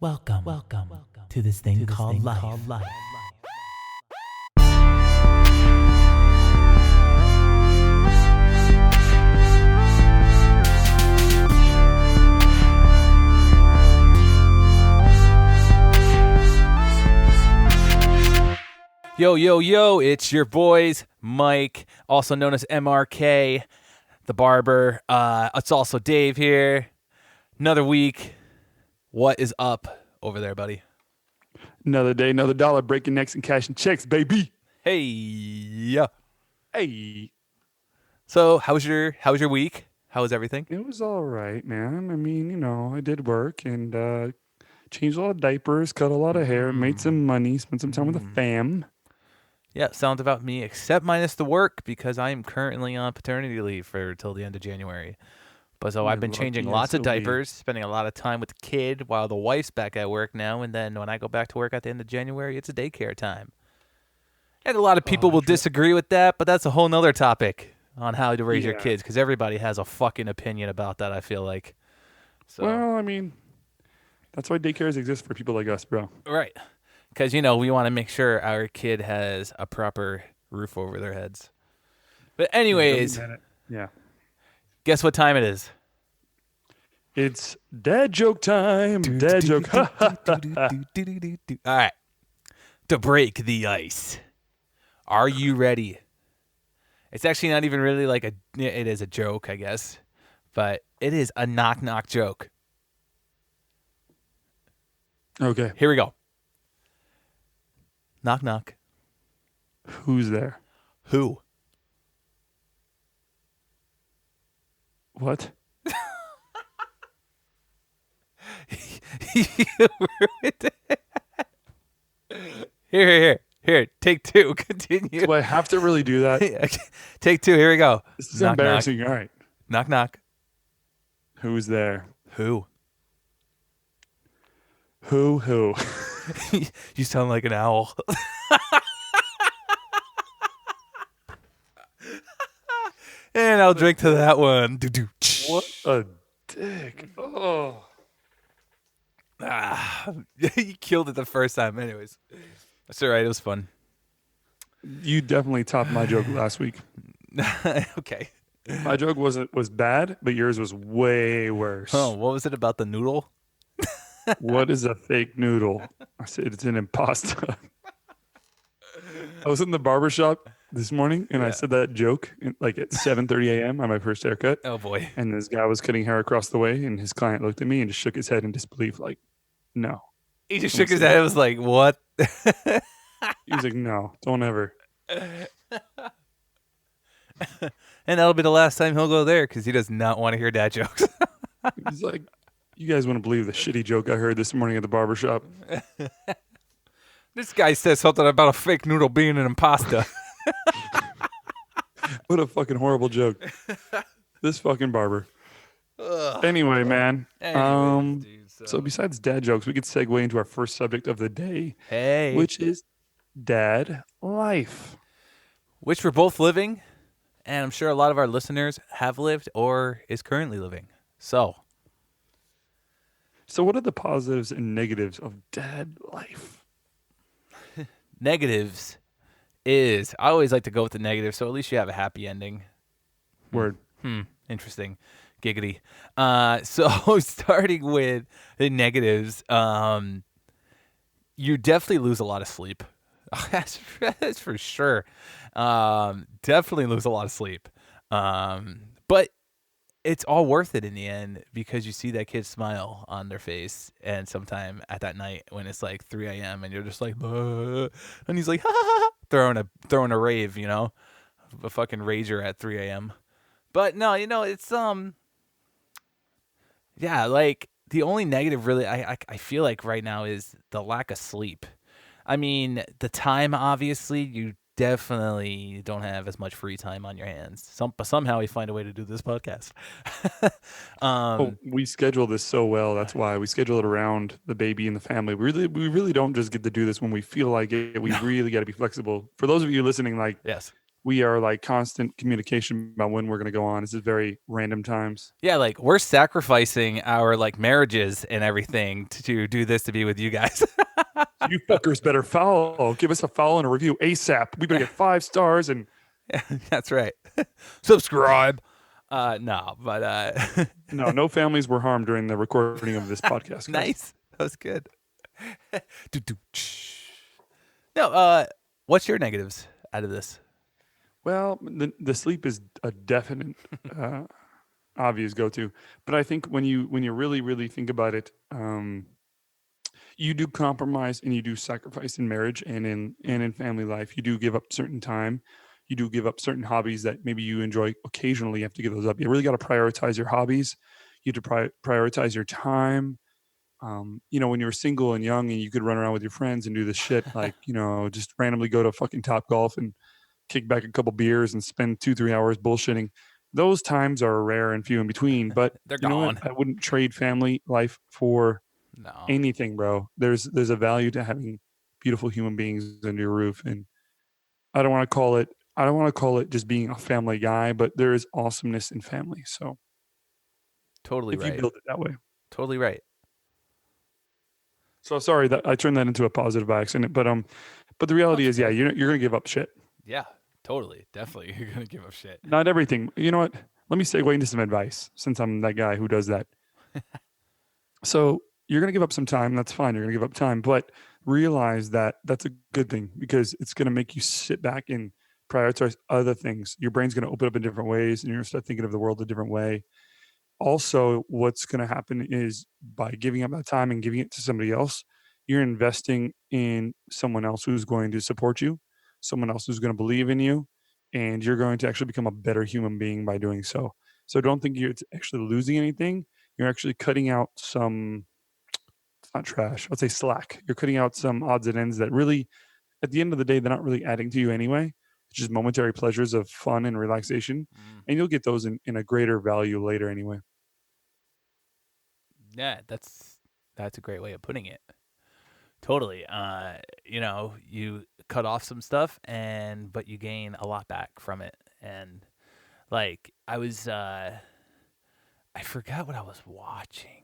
Welcome to this thing called life. Yo, it's your boys, Mike, also known as MRK, the barber. It's also Dave here. Another week. What is up over there, buddy? Another day, another dollar, breaking necks and cashing checks, baby. Hey, yeah. Hey. So, how was your week? How was everything? It was all right, man. I mean, I did work and changed a lot of diapers, cut a lot of hair, made some money, spent some time with the fam. Yeah, sounds about me, except minus the work because I am currently on paternity leave till the end of January. But so I've been changing lots of diapers, spending a lot of time with the kid while the wife's back at work now. And then when I go back to work at the end of January, it's a daycare time. And a lot of people will disagree with that, but that's a whole nother topic on how to raise your kids because everybody has a fucking opinion about that, I feel like. So, well, I mean, that's why daycares exist for people like us, bro. Right. Because, we want to make sure our kid has a proper roof over their heads. But anyways, yeah. Guess what time it is? It's dad joke time. Dad joke. All right. To break the ice. Are you ready? It's actually not even really it is a joke, I guess. But it is a knock-knock joke. Okay. Here we go. Knock, knock. Who's there? Who? What? Here. Take two. Continue. Do I have to really do that? Take two. Here we go. This is embarrassing. Knock. All right. Knock, knock. Who's there? Who? Who? You sound like an owl. And I'll drink to that one. What a dick. Oh. You killed it the first time. Anyways. That's all right. It was fun. You definitely topped my joke last week. Okay. My joke was bad, but yours was way worse. Oh, what was it about the noodle? What is a fake noodle? I said it's an impasta. I was in the barbershop this morning and I said that joke at 7:30 a.m. on my first haircut. Oh boy. And this guy was cutting hair across the way and his client looked at me and just shook his head in disbelief like, no. He just shook his head. I was like, what? He was like, no, don't ever. And that'll be the last time he'll go there because he does not want to hear dad jokes. He's like, you guys wouldn't believe the shitty joke I heard this morning at the barbershop. This guy says something about a fake noodle being an impasta. What a fucking horrible joke. This fucking barber. Anyway, man. So besides dad jokes, we could segue into our first subject of the day. Hey. Which is dad life. Which we're both living, and I'm sure a lot of our listeners have lived or is currently living. So what are the positives and negatives of dad life? Negatives is, I always like to go with the negative, so at least you have a happy ending. Word. Interesting. Giggity. So starting with the negatives, you definitely lose a lot of sleep. That's for sure. Definitely lose a lot of sleep. But it's all worth it in the end because you see that kid smile on their face, and sometime at that night when it's like 3 a.m. and you're just like, and he's like, ha, ha, ha, throwing a rave, a fucking rager at 3 a.m. But no, it's yeah, like the only negative really I feel like right now is the lack of sleep. I mean, the time, obviously, you definitely don't have as much free time on your hands. But somehow we find a way to do this podcast. We schedule this so well. That's why we schedule it around the baby and the family. We really don't just get to do this when we feel like it. We really got to be flexible. For those of you listening, yes, we are like constant communication about when we're going to go on. It's just very random times. Yeah, like we're sacrificing our like marriages and everything to do this to be with you guys. You fuckers better follow. Give us a follow and a review ASAP. We better get 5 stars and That's right. Subscribe. No, but no families were harmed during the recording of this podcast, guys. nice. That was good. No, what's your negatives out of this? Well, the sleep is a definite obvious go-to, but I think when you really think about it, you do compromise and you do sacrifice in marriage and in family life. You do give up certain time. You do give up certain hobbies that maybe you enjoy occasionally. You have to give those up. You really got to prioritize your hobbies. You have to prioritize your time. When you were single and young and you could run around with your friends and do this shit, like, just randomly go to fucking Top Golf and kick back a couple beers and spend 2-3 hours bullshitting. Those times are rare and few in between. But They're you know what? gone. I wouldn't trade family life for No. anything, bro. There's a value to having beautiful human beings under your roof, and I don't want to call it just being a family guy, but there is awesomeness in family. So Totally if you right. build it that way. Totally right. So sorry that I turned that into a positive by accident, but the reality is, yeah, you're gonna give up shit. Yeah, totally. Definitely. You're going to give up shit. Not everything. You know what? Let me segue into some advice since I'm that guy who does that. So you're going to give up some time. That's fine. You're going to give up time, but realize that that's a good thing because it's going to make you sit back and prioritize other things. Your brain's going to open up in different ways and you're going to start thinking of the world a different way. Also, what's going to happen is by giving up that time and giving it to somebody else, you're investing in someone else who's going to support you, someone else who's going to believe in you, and you're going to actually become a better human being by doing so. So don't think you're actually losing anything. You're actually cutting out some, it's not trash, I'd say slack. You're cutting out some odds and ends that really, at the end of the day, they're not really adding to you anyway. It's just momentary pleasures of fun and relaxation. Mm. And you'll get those in a greater value later anyway. Yeah, that's a great way of putting it. Totally. You cut off some stuff but you gain a lot back from it. And like I forgot what I was watching.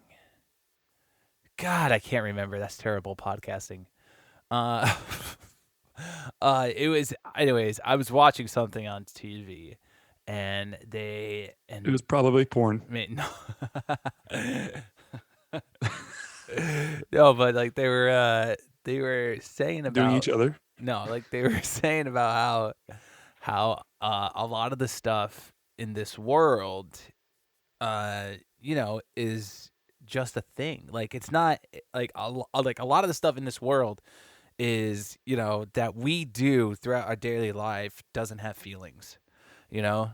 God, I can't remember. That's terrible podcasting. Uh it was anyways, I was watching something on TV and It was probably porn. no. No, but like they were saying Doing about each other. no, like they were saying about how a lot of the stuff in this world is just a thing. Like it's not like like a lot of the stuff in this world is, that we do throughout our daily life doesn't have feelings, you know?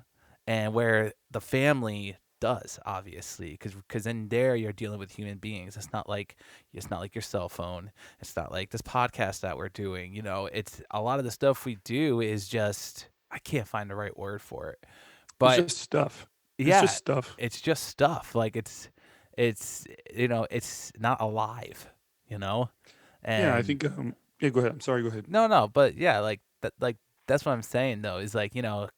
And where the family does, obviously, because in there you're dealing with human beings. It's not like your cell phone. It's not like this podcast that we're doing. It's a lot of the stuff we do is just, I can't find the right word for it, It's but just stuff. It's yeah, just stuff. it's just stuff. Like it's not alive, you know. Yeah, I And think. Yeah, go ahead. I'm sorry. Go ahead. no, but yeah, like that's what I'm saying though. Is like,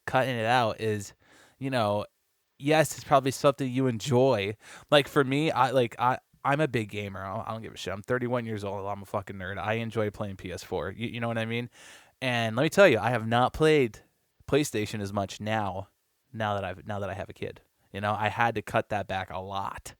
cutting it out is, you know, yes, it's probably something you enjoy. Like for me, I'm a big gamer. I don't give a shit. I'm 31 years old. I'm a fucking nerd. I enjoy playing PS4. You know what I mean? And let me tell you, I have not played PlayStation as much now that I have a kid. I had to cut that back a lot.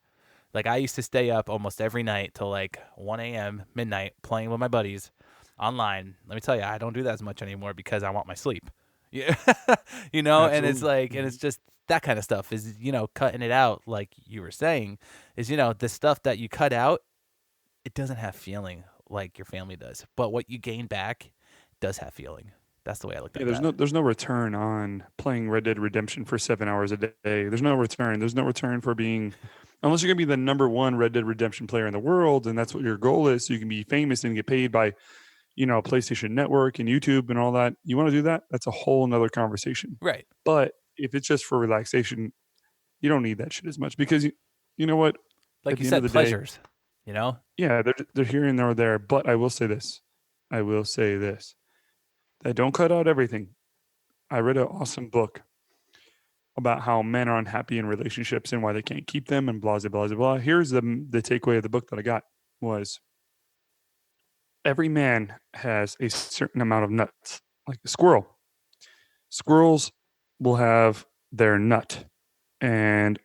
Like I used to stay up almost every night till like 1 a.m. midnight playing with my buddies online. Let me tell you, I don't do that as much anymore because I want my sleep. Yeah, and it's Absolutely. like, and it's just that kind of stuff is, cutting it out, like you were saying, is, the stuff that you cut out, it doesn't have feeling like your family does, but what you gain back does have feeling. That's the way I looked Yeah, at that. there's no return on playing Red Dead Redemption for 7 hours a day. There's no return. There's no return for being, unless you're gonna be the number one Red Dead Redemption player in the world, and that's what your goal is, so you can be famous and get paid by, PlayStation Network and YouTube and all that. You want to do that? That's a whole nother conversation. Right. But if it's just for relaxation, you don't need that shit as much because you know what? Like At you the end of said, the day, pleasures, you know? yeah, they're here and they're there. But I will say this. I will say this. I don't cut out everything. I read an awesome book about how men are unhappy in relationships and why they can't keep them and blah blah blah blah blah. Here's the takeaway of the book that I got was every man has a certain amount of nuts, like a squirrel. Squirrels will have their nut, and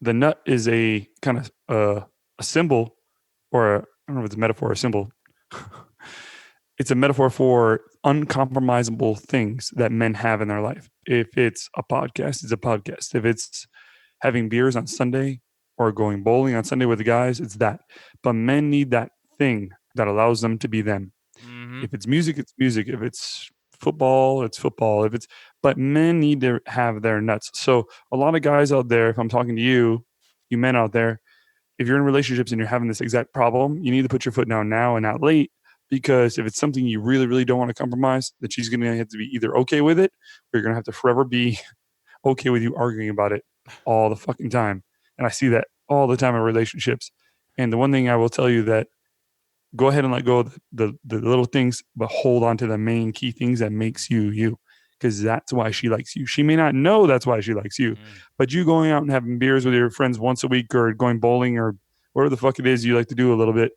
the nut is a kind of a symbol, or I don't know if it's a metaphor or a symbol. It's a metaphor for uncompromisable things that men have in their life. If it's a podcast, it's a podcast. If it's having beers on Sunday or going bowling on Sunday with the guys, it's that. But men need that thing that allows them to be them. Mm-hmm. If it's music, it's music. If it's football, it's football. If it's but men need to have their nuts. So a lot of guys out there, if I'm talking to you, you men out there, if you're in relationships and you're having this exact problem, you need to put your foot down now and not late. Because if it's something you really, really don't want to compromise, that she's going to have to be either okay with it, or you're going to have to forever be okay with you arguing about it all the fucking time. And I see that all the time in relationships. And the one thing I will tell you that go ahead and let go of the little things, but hold on to the main key things that makes you you. Because that's why she likes you. She may not know that's why she likes you, Mm. but you going out and having beers with your friends once a week or going bowling or whatever the fuck it is you like to do a little bit,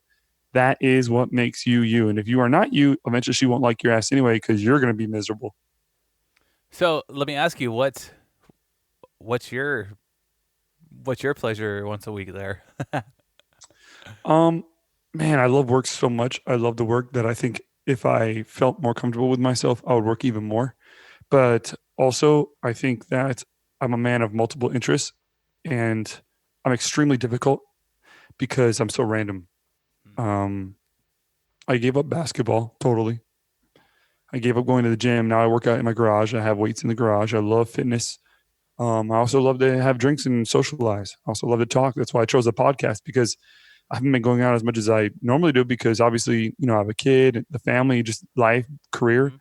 that is what makes you you. And if you are not you, eventually she won't like your ass anyway because you're going to be miserable. So let me ask you, what's your what's your pleasure once a week there? Um, Man, I love work so much. I love the work that I think if I felt more comfortable with myself, I would work even more. But also, I think that I'm a man of multiple interests and I'm extremely difficult because I'm so random. Um, I gave up basketball totally. I gave up going to the gym. Now I work out in my garage. I have weights in the garage. I love fitness. I also love to have drinks and socialize. I also love to talk. That's why I chose a podcast because I haven't been going out as much as I normally do because obviously, I have a kid, the family, just life, career. Mm-hmm.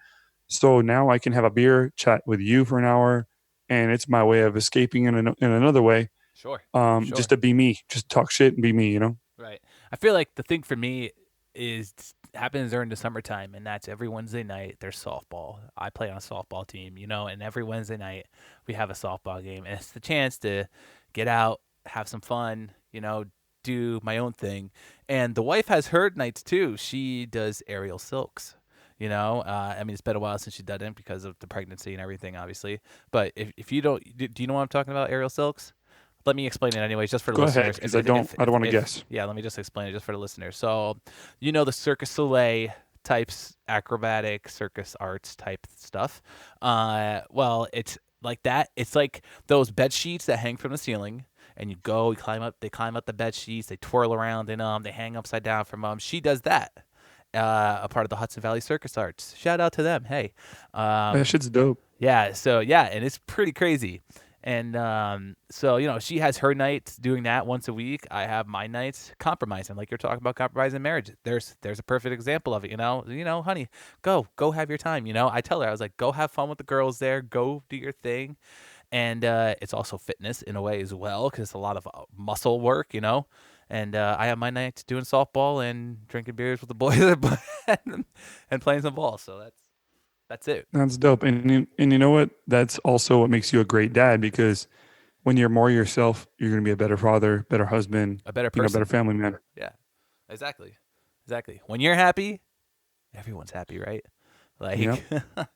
So now I can have a beer, chat with you for an hour, and it's my way of escaping in another way, Sure, just sure. to be me, just talk shit and be me. Right. I feel like the thing for me is happens during the summertime, and that's every Wednesday night. There's softball. I play on a softball team, and every Wednesday night we have a softball game, and it's the chance to get out, have some fun, do my own thing. And the wife has her nights too. She does aerial silks. I mean, it's been a while since she done it because of the pregnancy and everything, obviously. But if you don't, do you know what I'm talking about? Aerial silks. Let me explain it anyways, just for the Go ahead, listeners. because I don't want to guess. Yeah, let me just explain it just for the listeners. So, the Circus Soleil types, acrobatic circus arts type stuff. Well, it's like that. It's like those bed sheets that hang from the ceiling, and you climb up. They climb up the bed sheets. They twirl around in them. They hang upside down from them. She does that. A part of the Hudson Valley Circus Arts. Shout out to them. Hey, That shit's dope. yeah. So yeah, and it's pretty crazy. And so she has her nights doing that once a week. I have my nights compromising, like you're talking about compromising marriage. There's a perfect example of it. Honey, go have your time. I tell her I was like, go have fun with the girls there. Go do your thing. And it's also fitness in a way as well because it's a lot of muscle work. And I have my nights doing softball and drinking beers with the boys and playing some ball. So that's it. That's dope. And you know what? That's also what makes you a great dad because when you're more yourself, you're going to be a better father, better husband, A better better person. family man. Yeah, exactly. When you're happy, everyone's happy, right? Yep, Like,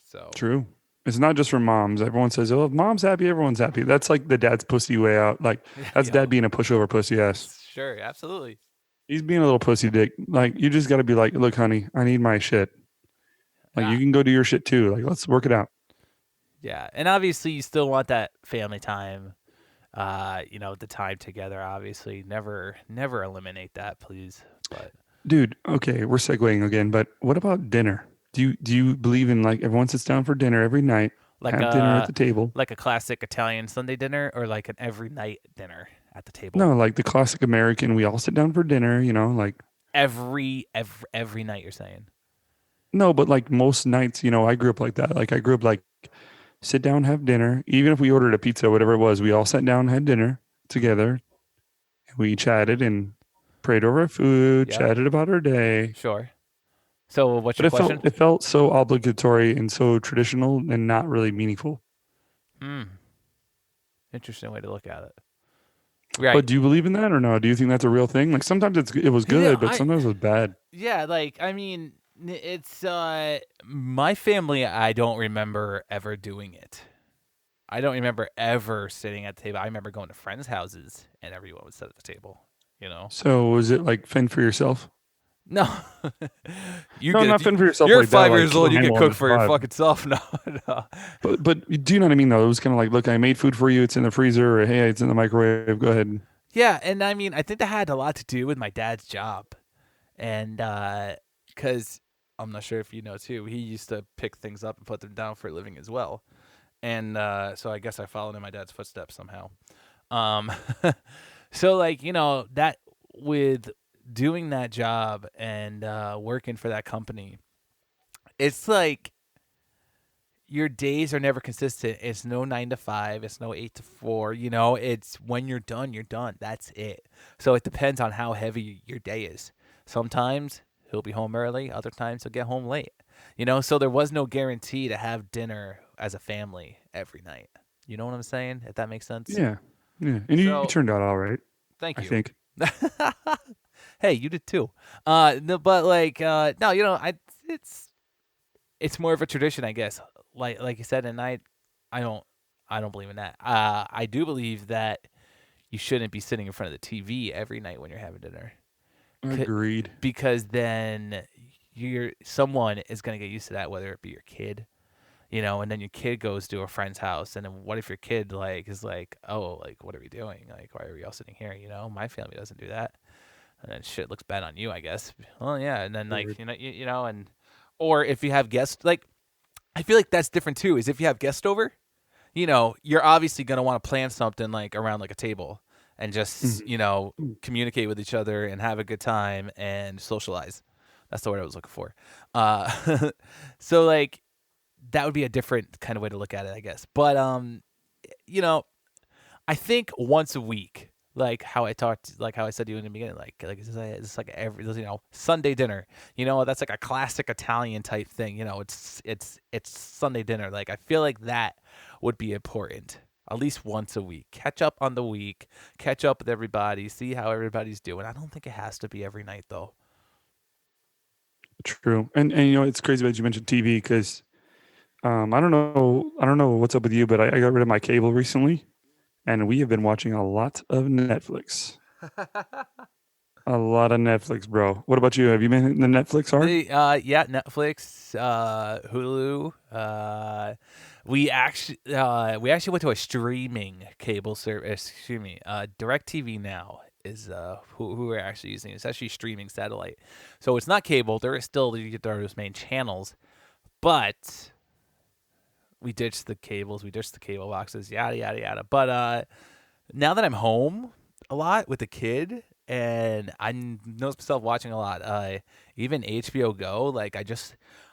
so true. It's not just for moms. Everyone says, "Oh, if mom's happy, everyone's happy." That's like the dad's pussy way out. Like that's dad yo, being a pushover pussy ass. sure, absolutely, He's being a little pussy dick. Like you just got to be like, "Look, honey, I need my shit. Like yeah, you can go do your shit too. Like let's work it out." yeah, and obviously you still want that family time. The time together. Obviously, never eliminate that, please. But Dude, okay, we're segueing again, but what about dinner? Do you believe in like everyone sits down for dinner every night, like have dinner at a the table? like a classic Italian Sunday dinner, or like an every night dinner at the table. No, like the classic American, we all sit down for dinner, like Every night, you're saying. no, but like most nights, I grew up like that. Like I grew up like sit down, have dinner. Even if we ordered a pizza, whatever it was, we all sat down, had dinner Mm-hmm. together. We chatted and prayed over our food, Yep. chatted about our day. Sure. So what's But your question? it felt so obligatory and so traditional and not really meaningful. Hmm. Interesting way to look at it. But Right. do you believe in that or no? Do you think that's a real thing? Like sometimes it was Yeah, good, but sometimes it was bad. yeah, like I mean, it's my family. I don't remember ever doing it. I don't remember ever sitting at the table. I remember going to friends' houses and everyone would sit at the table. You know. So was it like fend for yourself? No, you No, get. not fend for yourself You're like that. 5 years Like old. don't You can handle on cook the for your spot. fucking self. No, no. But do you know what I mean though? It was kind of like, look, I made food for you. It's in the freezer, or hey, it's in the microwave. Go ahead. Yeah, and I mean, I think that had a lot to do with my dad's job, and because I'm not sure if you know too, he used to pick things up and put them down for a living as well, and so I guess I followed in my dad's footsteps somehow. Um, so like that with doing that job and working for that company, it's like your days are never consistent. It's no 9 to 5. It's no 8 to 4. It's when you're done, you're done. That's it. So it depends on how heavy your day is. Sometimes he'll be home early. Other times he'll get home late. So there was no guarantee to have dinner as a family every night. You know what I'm saying? If that makes sense. Yeah, yeah. And you So turned out all right, thank I you. think. Hey, you did too. No, but like, no, it's more of a tradition, I guess. Like you said, and I don't believe in that. I do believe that you shouldn't be sitting in front of the TV every night when you're having dinner, Agreed. because then someone is gonna get used to that, whether it be your kid, and then your kid goes to a friend's house, and then what if your kid like is like, oh, like what are we doing? Like why are we all sitting here? My family doesn't do that, and then shit looks bad on you, I guess. Well, yeah, and then like Word. and or if you have guests, like I feel like that's different too. Is if you have guests over, you're obviously gonna want to plan something like around like a table and just Mhm. communicate with each other and have a good time and socialize. That's the word I was looking for. Uh, so like that would be a different kind of way to look at it, I guess. But you know, I think once a week, like how I said to you in the beginning, like it's like every Sunday dinner. That's like a classic Italian type thing. It's Sunday dinner. Like I feel like that would be important. At least once a week, catch up on the week, catch up with everybody, see how everybody's doing. I don't think it has to be every night though. True. And it's crazy that you mentioned TV because I don't know what's up with you, but I got rid of my cable recently, and we have been watching a lot of Netflix. A lot of Netflix, bro. What about you? Have you been hitting the Netflix hard? Yeah, Netflix, Hulu. We actually went to a streaming cable service. Excuse me. DirecTV Now is who we're actually using. It's actually streaming satellite, so it's not cable. There is still those main channels, but we ditched the cables. We ditched the cable boxes. Yada yada yada. But now that I'm home a lot with the kid, and I notice myself watching a lot. Even HBO Go, like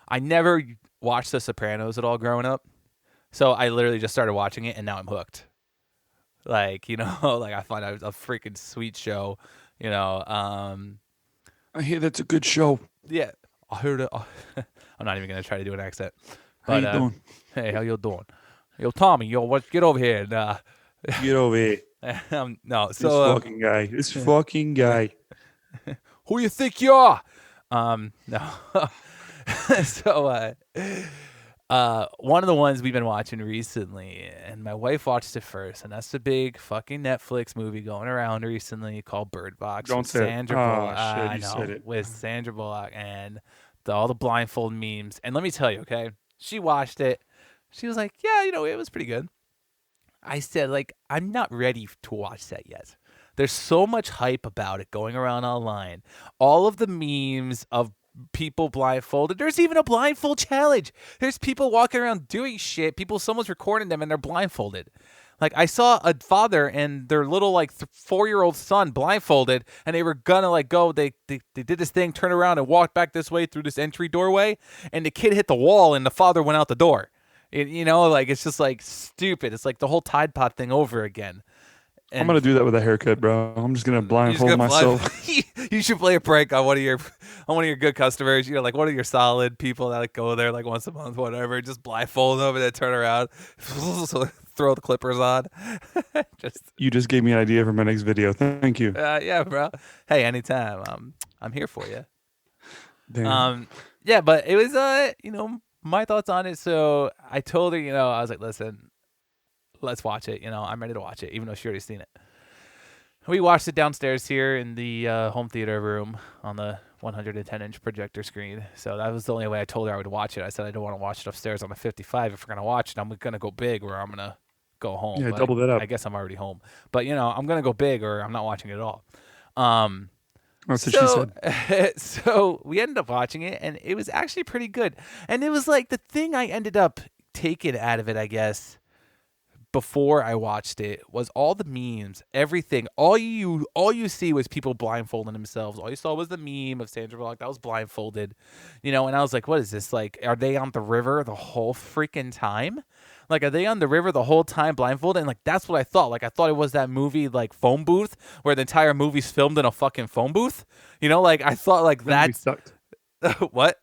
I never watched The Sopranos at all growing up, so I literally just started watching it, and now I'm hooked. Like like I find it a freaking sweet show. You know, um, I hear that's a good show. yeah, I heard it. I'm not even gonna try to do an accent, How but you doing? hey, how you doing? Yo, Tommy, what? Get over here. And, Get over here. no, This so fucking guy. This fucking guy. who you think you are? No. So one of the ones we've been watching recently, and my wife watched it first, and that's the big fucking Netflix movie going around recently called Bird Box Don't with say it. Sandra Oh Bullock. shit, I you said know, it. with Sandra Bullock and all the blindfold memes. And let me tell you, okay, she watched it. She was like, "Yeah, it was pretty good." I said, like, I'm not ready to watch that yet. There's so much hype about it going around online. All of the memes of people blindfolded. There's even a blindfold challenge. There's people walking around doing shit. Someone's recording them and they're blindfolded. Like I saw a father and their little like 4-year-old son blindfolded, and they were gonna like go. They did this thing, turn around and walk back this way through this entry doorway, and the kid hit the wall and the father went out the door. Like it's just like stupid. It's like the whole Tide Pod thing over again. I'm And gonna do that with a haircut, bro. I'm just gonna you're just blindfold gonna blind. myself. You should play a prank on one of your good customers. You know, like one of your solid people that like go there like once a month, whatever. Just blindfold them and then turn around, throw the clippers on. You just gave me an idea for my next video. Thank you. Yeah, bro. Hey, anytime. I'm here for you. Damn. Yeah, but it was my thoughts on it. So I told her, I was like, listen, let's watch it. I'm ready to watch it, even though she already seen it. We watched it downstairs here in the home theater room on the 110-inch projector screen. So that was the only way I told her I would watch it. I said I don't want to watch it upstairs on the 55. If we're gonna watch it, I'm gonna go big, or I'm gonna go home. Yeah, but double that up. I guess I'm already home. But I'm gonna go big, or I'm not watching it at all. That's what she said. So we ended up watching it, and it was actually pretty good. And it was like the thing I ended up taking out of it, I guess, before I watched it was all the memes, everything. All you see was people blindfolding themselves. All you saw was the meme of Sandra Bullock that was blindfolded, and I was like, what is this? Like, are they on the river the whole freaking time? Like, are they on the river the whole time blindfolded? And like, that's what I thought. Like, I thought it was that movie, like Phone Booth, where the entire movie's filmed in a fucking phone booth. Like I thought like that sucked. What?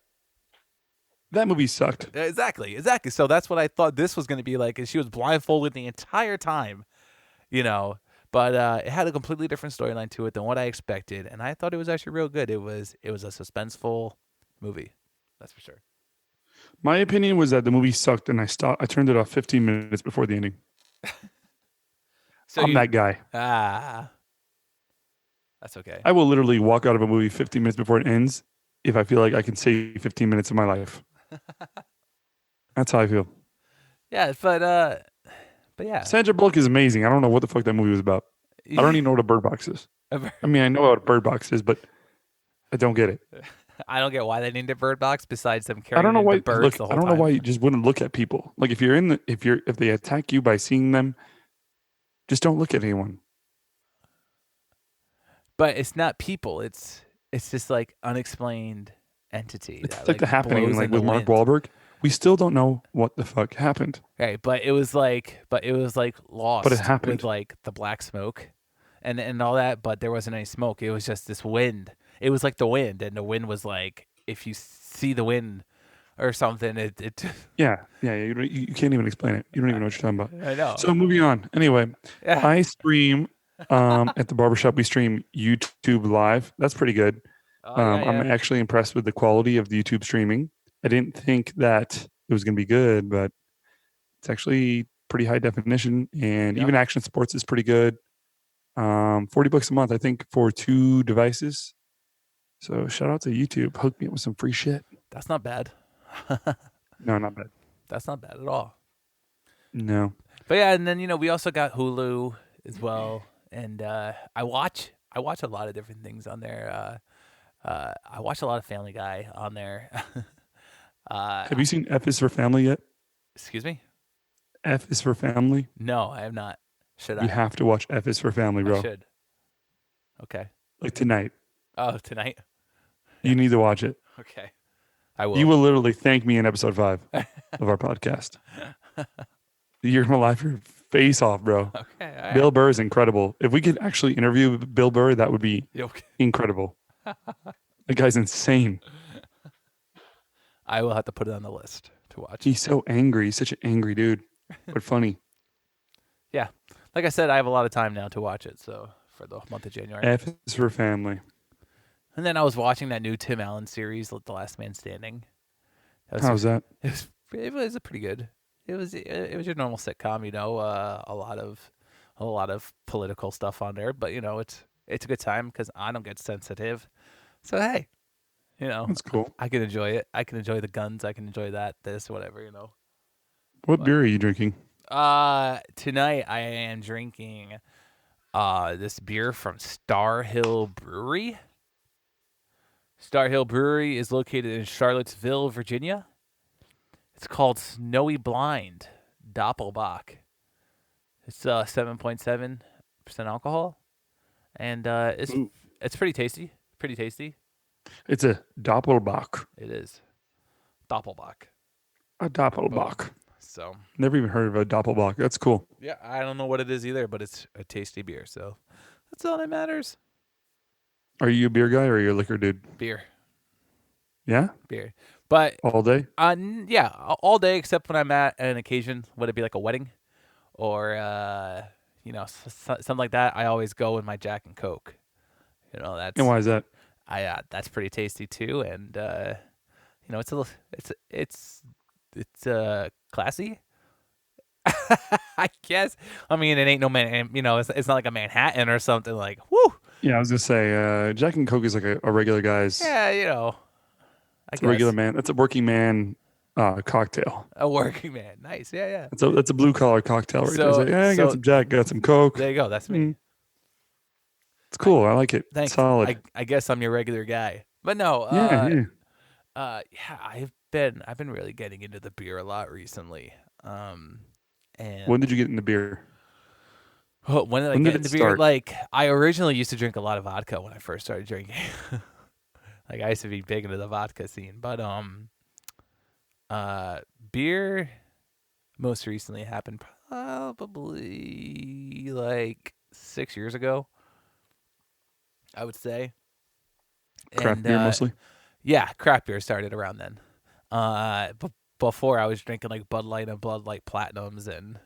That movie sucked. Exactly. So that's what I thought this was going to be like. Is she was blindfolded the entire time, But it had a completely different storyline to it than what I expected, and I thought it was actually real good. It was a suspenseful movie, that's for sure. My opinion was that the movie sucked, and I turned it off 15 minutes before the ending. I'm that guy. That's okay. I will literally walk out of a movie 15 minutes before it ends if I feel like I can save 15 minutes of my life. That's how I feel. Yeah, but yeah. Sandra Bullock is amazing. I don't know what the fuck that movie was about. I don't even know what a bird box is. I mean, I know what a bird box is, but I don't get it. I don't get why they named it Bird Box. Besides them carrying the birds the whole time. I don't know why you just wouldn't look at people. Like if they attack you by seeing them, just don't look at anyone. But it's not people. It's just like unexplained entity. It's like the happening like with Mark Wahlberg. We still don't know what the fuck happened. Right, but it was like Lost. But it happened with like the black smoke, and all that. But there wasn't any smoke. It was just this wind. It was like the wind, and the wind was like if you see the wind or something. It Yeah. You can't even explain it. You don't even know what you're talking about. I know. So moving on. Anyway, I stream at the barbershop. We stream YouTube Live. That's pretty good. I'm actually impressed with the quality of the YouTube streaming. I didn't think that it was going to be good, but it's actually pretty high definition, and even Action Sports is pretty good. $40 a month, I think, for 2 devices. So shout out to YouTube. Hook me up with some free shit. That's not bad. No, not bad. That's not bad at all. No. But yeah, and then we also got Hulu as well, and I watch a lot of different things on there. I watch a lot of Family Guy on there. Have you seen F is for Family yet? Excuse me? F is for Family? No, I have not. Should I? You have to watch F is for Family, bro. I should. Okay. Like tonight. Oh, tonight? You need to watch it. Okay. I will. You will literally thank me in episode 5 of our podcast. You're going to laugh your face off, bro. Okay. Right. Bill Burr is incredible. If we could actually interview Bill Burr, that would be incredible. The guy's insane. I will have to put it on the list to watch. He's so angry. He's such an angry dude, but funny. Yeah. Like I said, I have a lot of time now to watch it, so for the month of January. F is for Family. And then I was watching that new Tim Allen series, The Last Man Standing. How's that? It was pretty good. It was your normal sitcom, a lot of political stuff on there, but it's a good time because I don't get sensitive. So hey, that's cool. I can enjoy it. I can enjoy the guns. I can enjoy this, whatever. What beer are you drinking? Tonight I am drinking this beer from Star Hill Brewery. Star Hill Brewery is located in Charlottesville, Virginia. It's called Snowy Blind Doppelbock. It's 7.7% alcohol, and it's pretty tasty. Pretty tasty. It's a Doppelbock. It is Doppelbock. A Doppelbock. So never even heard of a Doppelbock. That's cool. Yeah, I don't know what it is either, but it's a tasty beer. So that's all that matters. Are you a beer guy or are you a liquor dude? Beer, Yeah, beer. But all day. yeah, all day except when I'm at an occasion. Would it be like a wedding or something like that? I always go with my Jack and Coke. And That's why is that? that's pretty tasty too, and it's a little, it's classy. I guess. I mean, it ain't no man. It's not like a Manhattan or something like. Whoo. Yeah, I was gonna say Jack and Coke is like a regular guy's. Yeah, I It's a regular guess man. That's a working man cocktail. a working man. Nice. Yeah, yeah. That's a blue collar cocktail right there. It's So like, yeah, I got so some Jack, got some Coke. there you go. That's me. Mm, it's I, cool. I like it. thanks. Solid. I guess I'm your regular guy. But no. Yeah, yeah. Yeah. I've been really getting into the beer a lot recently. When And did you get into beer? when did I When get did it into beer? start? Like I originally used to drink a lot of vodka when I first started drinking. Like I used to be big into the vodka scene, but beer most recently happened probably like 6 years ago, I would say. Craft And beer mostly. yeah, craft beer started around then. Before I was drinking like Bud Light and Bud Light Platinums, and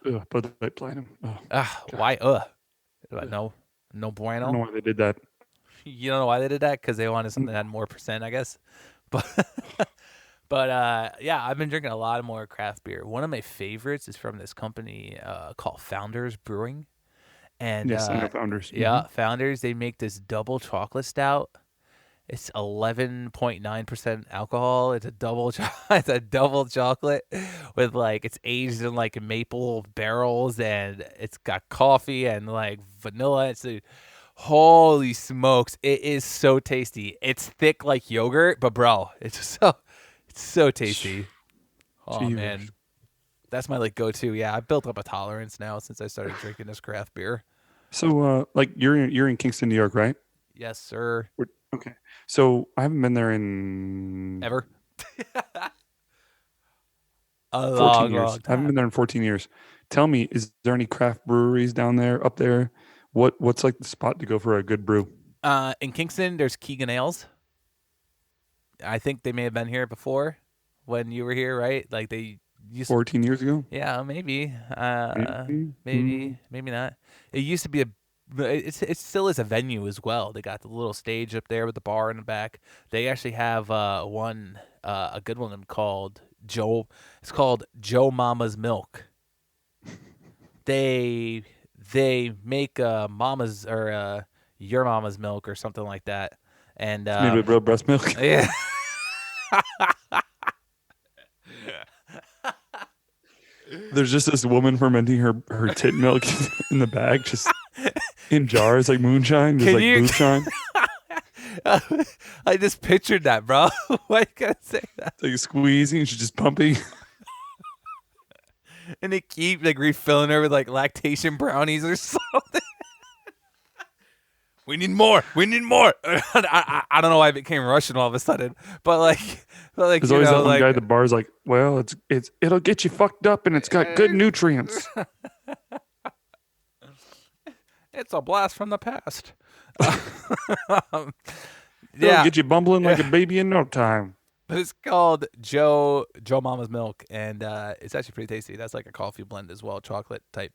Ugh, Bud Light Platinum. Oh God. why Ugh. no, no I don't know bueno. why they did that. You don't know why they did that? Because they wanted something that had more percent, I guess. But yeah, I've been drinking a lot more craft beer. One of my favorites is from this company called Founders Brewing, and Yes, I know Founders. yeah, Founders, they make this double chocolate stout. It's 11.9% alcohol. It's a it's a double chocolate with like it's aged in like maple barrels, and it's got coffee and like vanilla. Holy smokes, it is so tasty. It's thick like yogurt, but bro, it's so tasty. Oh Jeevers. man, that's my like go-to. Yeah, I built up a tolerance now since I started drinking this craft beer. So, like you're in Kingston, New York, right? Yes, sir. Okay. So I haven't been there in Ever? A 14 long, long years. I haven't been time. there in 14 years. Tell me, is there any craft breweries down there, up there? What's like the spot to go for a good brew? In Kingston, there's Keegan Ales. I think they may have been here before when you were here, right? Like they used. 14 years ago? Yeah, maybe. Maybe. Maybe not. It used to be it still is a venue as well. They got the little stage up there with the bar in the back. They actually have a good one called Joe. It's called Joe Mama's Milk. They they make mama's or your mama's milk or something like that. And It's made with real breast milk. yeah. There's just this woman fermenting her tit milk in the bag, just in jars like moonshine, just Can like you- moonshine. I just pictured that, bro. Why you gotta say that? Like squeezing, she's just pumping. And they keep like refilling her with like lactation brownies or something. We need more. We need more. I don't know why I became Russian all of a sudden, but There's always that one guy at the bar's like, well, it'll get you fucked up and it's got good nutrients. it's a blast from the past. It'll Yeah, get you bumbling like a baby in no time. but it's called Joe Mama's Milk, and it's actually pretty tasty. That's like a coffee blend as well, chocolate type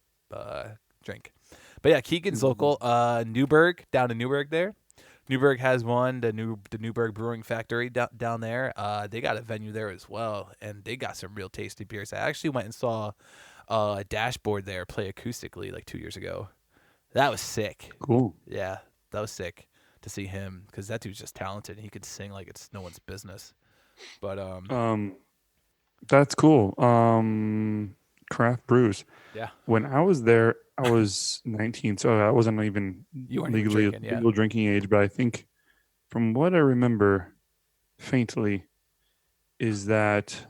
drink. But yeah, Keegan's local, Newburgh, down in Newburgh there. Newburgh has one, the Newburgh Brewing Factory down there. They got a venue there as well, and they got some real tasty beers. I actually went and saw a dashboard there play acoustically like 2 years ago. That was sick. Cool. Yeah, that was sick to see him because that dude's just talented. He could sing like it's no one's business. But That's cool. Craft brews. yeah, When I was there, I was 19, so I wasn't even you weren't even drinking, yeah. legal drinking age. But I think, from what I remember, faintly, is that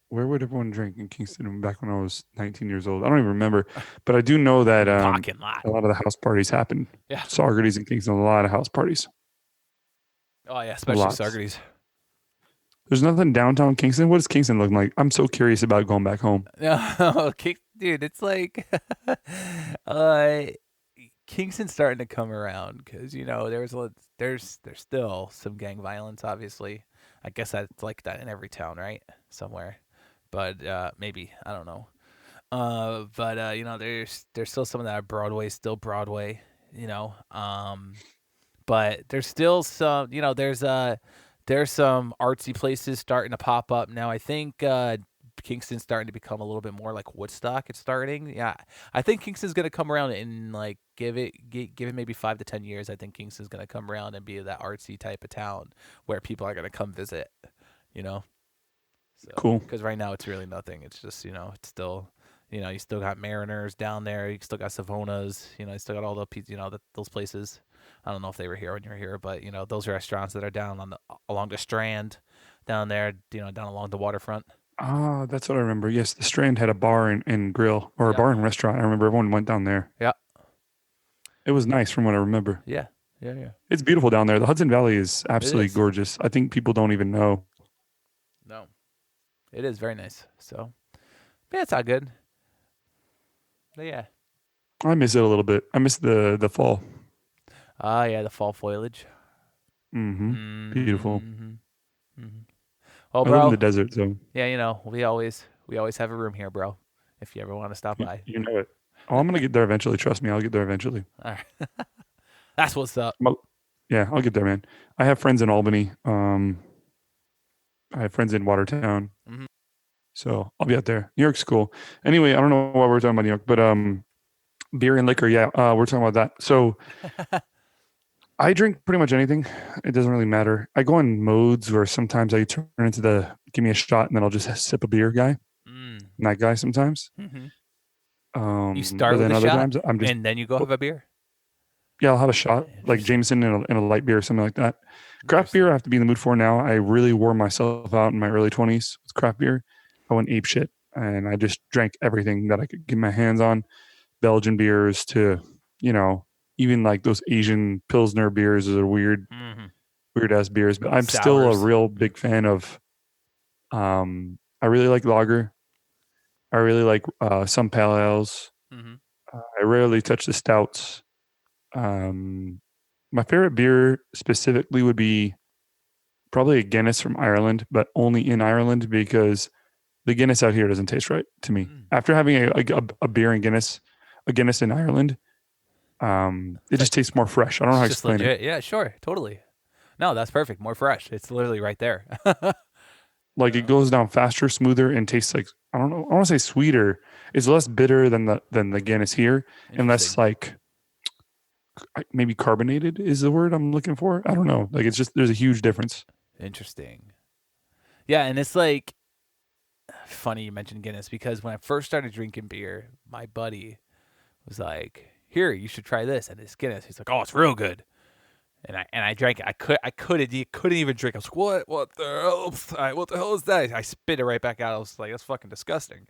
where would everyone drink in Kingston back when I was 19 years old? I don't even remember, but I do know that Parking lot. a lot of the house parties happen. Yeah. Saugerties in Kingston, a lot of house parties. Oh yeah, especially Lots. Saugerties. There's nothing downtown Kingston. What does Kingston look like? I'm so curious about going back home. No, dude, it's like, uh, Kingston's starting to come around because there's still some gang violence. Obviously, I guess that's like that in every town, right? Somewhere, but maybe I don't know. But there's still some of that Broadway, still Broadway. You know, but there's still some. There's some artsy places starting to pop up now. I think Kingston's starting to become a little bit more like Woodstock. It's starting. Yeah, I think Kingston's gonna come around and like give it maybe 5 to 10 years. I think Kingston's gonna come around and be that artsy type of town where people are gonna come visit. You know, so Cool. because right now it's really nothing. It's just it's still. You still got Mariners down there. You still got Savonas. You still got all those places. I don't know if they were here when you were here, but those restaurants that are down along the Strand, down there. Down along the waterfront. Ah, that's what I remember. Yes, the Strand had a bar and grill, or a Yeah. bar and restaurant. I remember everyone went down there. Yeah. It was nice from what I remember. Yeah. Yeah. Yeah. It's beautiful down there. The Hudson Valley is It absolutely is. gorgeous. I think people don't even know. No, it is very nice. So, yeah, it's all good. But yeah. I miss it a little bit. I miss the fall. Ah, yeah, the fall foliage. Mm-hmm. Beautiful. Mm-hmm. Mm-hmm. Well, I live in bro. the desert, so Yeah, we always have a room here, bro. If you ever want to stop by. you know it. Oh, I'm gonna get there eventually. Trust me, I'll get there eventually. All right. That's what's up. Yeah, I'll get there, man. I have friends in Albany. I have friends in Watertown. Mm-hmm. So I'll be out there. New York's cool. Anyway, I don't know why we're talking about New York, but beer and liquor, yeah, we're talking about that. So I drink pretty much anything. It doesn't really matter. I go in modes where sometimes I turn into the give me a shot and then I'll just sip a beer guy. That guy sometimes. Mm-hmm. You But start with then a other shot, times I'm just and then you go have a beer. yeah, I'll have a shot like Interesting. Jameson in a light beer or something like that. Craft beer, Interesting. I have to be in the mood for now. I really wore myself out in my early 20s with craft beer. I went ape shit and I just drank everything that I could get my hands on. Belgian beers to, you know, even like those Asian Pilsner beers are Mm-hmm. weird ass beers. But I'm still a Sours. real big fan of, I really like lager. I really like some pale ales. Mm-hmm. I rarely touch the stouts. Um, my favorite beer specifically would be probably a Guinness from Ireland, but only in Ireland because the Guinness out here doesn't taste right to me. Mm. After having a beer in Guinness, a Guinness in Ireland, it It's like just tastes more fresh. I don't know how it's to just explain it. legit. Yeah, sure, totally. No, that's perfect. More fresh. It's literally right there. Like it goes down faster, smoother, and tastes like I don't know. I want to say sweeter. It's less bitter than the Guinness here, and less Interesting. like maybe carbonated is the word I'm looking for. I don't know. Like it's just there's a huge difference. Interesting. Yeah, and it's like funny you mentioned Guinness because when I first started drinking beer, my buddy was like, "Here, you should try this." And it's Guinness. He's like, "Oh, it's real good." And I drank it. I couldn't even drink. I was like, what the hell? What the hell is that? I spit it right back out. I was like, that's fucking disgusting.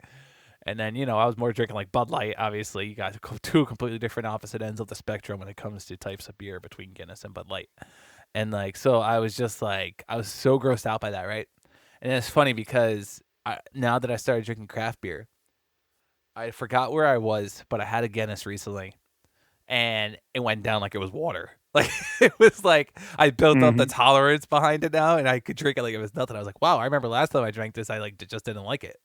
And then I was more drinking like Bud Light. Obviously, you guys are two completely different opposite ends of the spectrum when it comes to types of beer between Guinness and Bud Light. And like, so I was just like, I was so grossed out by that, right? And it's funny because now that I started drinking craft beer, I forgot where I was, but I had a Guinness recently, and it went down like it was water. Like it was like I built up the Hmm. tolerance behind it now, and I could drink it like it was nothing. I was like, wow, I remember last time I drank this, I like just didn't like it.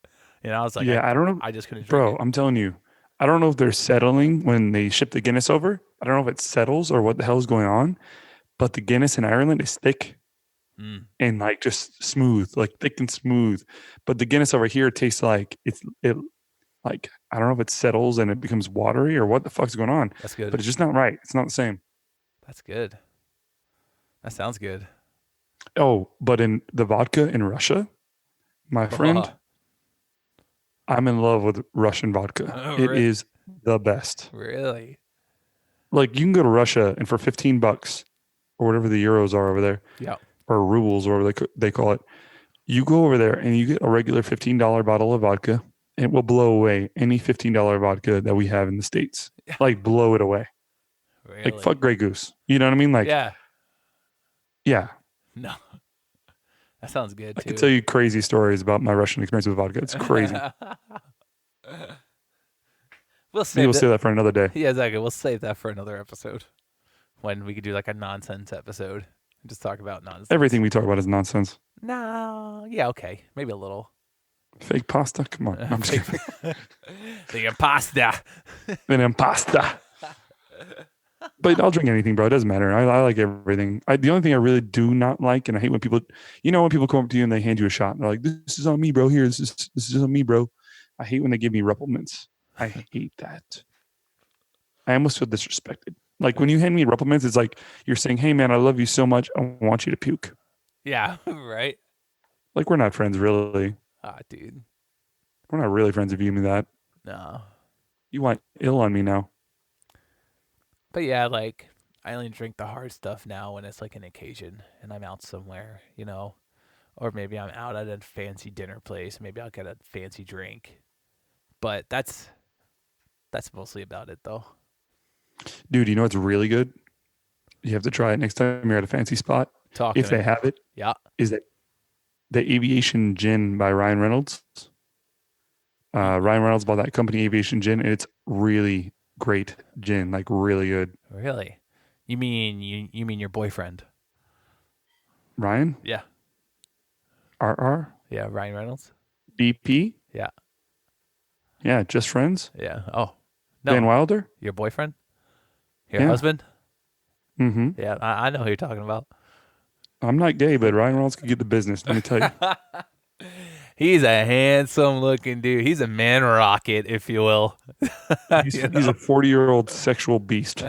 I was like, Yeah, I don't know, I just couldn't drink bro. it. I'm telling you, I don't know if they're settling when they ship the Guinness over. I don't know if it settles or what the hell's going on. But the Guinness in Ireland is thick Mm, and like just smooth, like thick and smooth. But the Guinness over here tastes like it like I don't know if it settles and it becomes watery or what the fuck's going on. that's good. But it's just not right. It's not the same. That's good. That sounds good. Oh, but in the vodka in Russia, my friend, I'm in love with Russian vodka. Oh, It is the best. really? Like you can go to Russia and for $15 or whatever the euros are over there, Yeah. or rubles or whatever they call it, you go over there and you get a regular $15 bottle of vodka. And it will blow away any $15 vodka that we have in the States. Like blow it away. Like Really? fuck Grey Goose. You know what I mean? Like, Yeah. yeah. No, that sounds good I could too. tell you crazy stories about my Russian experience with vodka. It's crazy. Maybe we'll save that for another day. Yeah, exactly. We'll save that for another episode when we could do like a nonsense episode and just talk about nonsense. Everything we talk about is nonsense. No, yeah, okay, maybe a little. Fake pasta? Come on. I'm just kidding. The impasta. An impasta. But I'll drink anything, bro. It doesn't matter. I like everything. The only thing I really do not like, and I hate when people, when people come up to you and they hand you a shot and they're like, "This is on me, bro. Here, this is on me, bro." I hate when they give me Ruppelmans. I hate that. I almost feel disrespected. Like when you hand me Ruppelmans, it's like you're saying, "Hey, man, I love you so much. I want you to puke." Yeah, right. Like we're not friends, really. Ah, dude. We're not really friends if you give me that. No. You want ill on me now. But yeah, like I only drink the hard stuff now when it's like an occasion and I'm out somewhere, or maybe I'm out at a fancy dinner place. Maybe I'll get a fancy drink. But that's mostly about it, though. Dude, you know what's really good? You have to try it next time you're at a fancy spot. If they have it. Yeah. Is that the Aviation Gin by Ryan Reynolds? Ryan Reynolds bought that company, Aviation Gin, and it's really great gin, like really good. Really? You mean your boyfriend? Ryan? Yeah. RR? Yeah, Ryan Reynolds. BP? Yeah. Yeah, just friends? Yeah. Oh. No. Van Wilder? Your boyfriend? Your husband? Mm-hmm. Yeah, I know who you're talking about. I'm not gay, but Ryan Reynolds could get the business, let me tell you. He's a handsome looking dude. He's a man rocket, if you will. He's a 40-year-old sexual beast.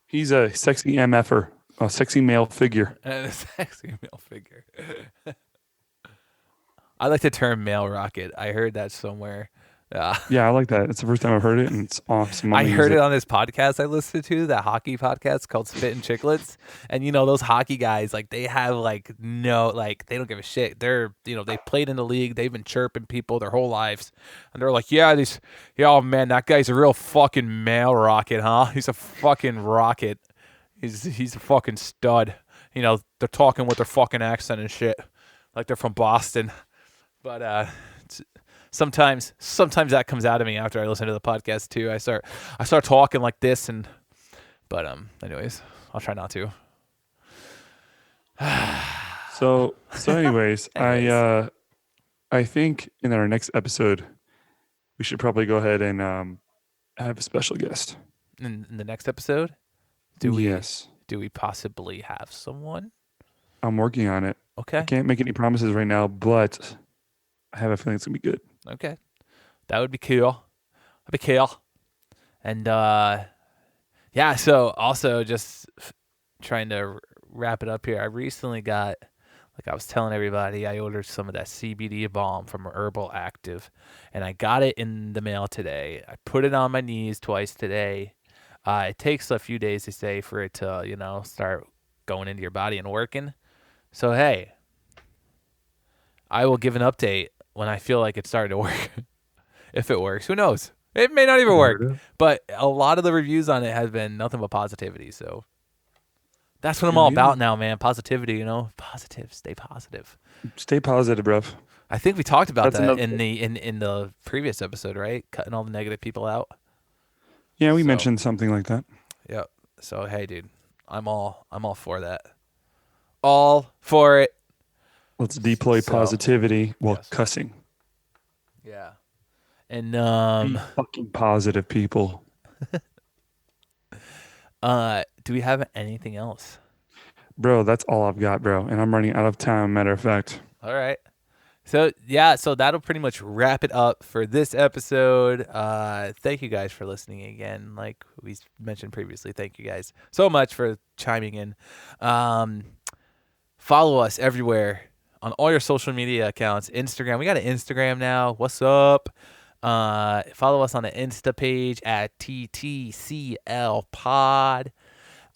He's a sexy MFer, a sexy male figure. A sexy male figure. I like the term male rocket. I heard that somewhere. Yeah, I like that. It's the first time I've heard it, and it's awesome. I heard it on this podcast I listened to, that hockey podcast called Spit and Chicklets. And those hockey guys, like they have they don't give a shit. They're they played in the league, they've been chirping people their whole lives. And they're like, oh man, that guy's a real fucking male rocket, huh? He's a fucking rocket. He's a fucking stud. They're talking with their fucking accent and shit. Like they're from Boston. But sometimes that comes out of me after I listen to the podcast too. I start talking like this, but anyways, I'll try not to. So anyways, I think in our next episode we should probably go ahead and have a special guest. In the next episode? Yes. Do we possibly have someone? I'm working on it. Okay. I can't make any promises right now, but I have a feeling it's gonna be good. Okay. That would be cool. That'd be cool. And yeah, so also just trying to wrap it up here. I recently got, like I was telling everybody, I ordered some of that CBD balm from Herbal Active, and I got it in the mail today. I put it on my knees twice today. It takes a few days, they say, for it to, start going into your body and working. So, hey, I will give an update when I feel like it's starting to work. If it works, who knows? It may not even work. But a lot of the reviews on it have been nothing but positivity. So that's what I'm all about now, man. Positivity, positive. Stay positive. Stay positive, bruv. I think we talked about that in the previous episode, right? Cutting all the negative people out. Yeah, we mentioned something like that. Yep. So hey, dude, I'm all for that. All for it. Let's deploy positivity while cussing. Yeah. And be fucking positive, people. Do we have anything else? Bro, that's all I've got, bro. And I'm running out of time, matter of fact. All right. So that'll pretty much wrap it up for this episode. Thank you guys for listening again. Like we mentioned previously, thank you guys so much for chiming in. Follow us everywhere on all your social media accounts. Instagram, we got an Instagram now. What's up? Follow us on the Insta page at TTCL Pod.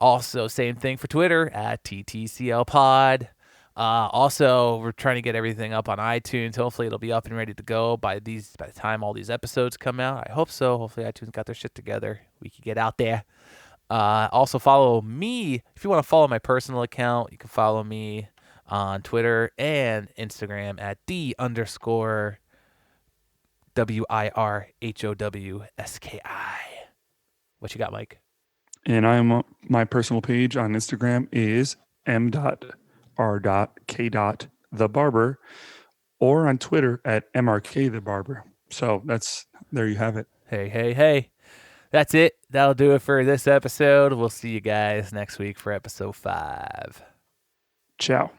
Also, same thing for Twitter at TTCL Pod. Also, we're trying to get everything up on iTunes. Hopefully, it'll be up and ready to go by the time all these episodes come out. I hope so. Hopefully, iTunes got their shit together. We can get out there. Also, follow me. If you want to follow my personal account, you can follow me on Twitter and Instagram at _. WIRHOWSKI. What you got, Mike? And my personal page on Instagram is m.r.k.thebarber, or on Twitter at mrkthebarber. So there you have it. Hey. That's it. That'll do it for this episode. We'll see you guys next week for episode 5. Ciao.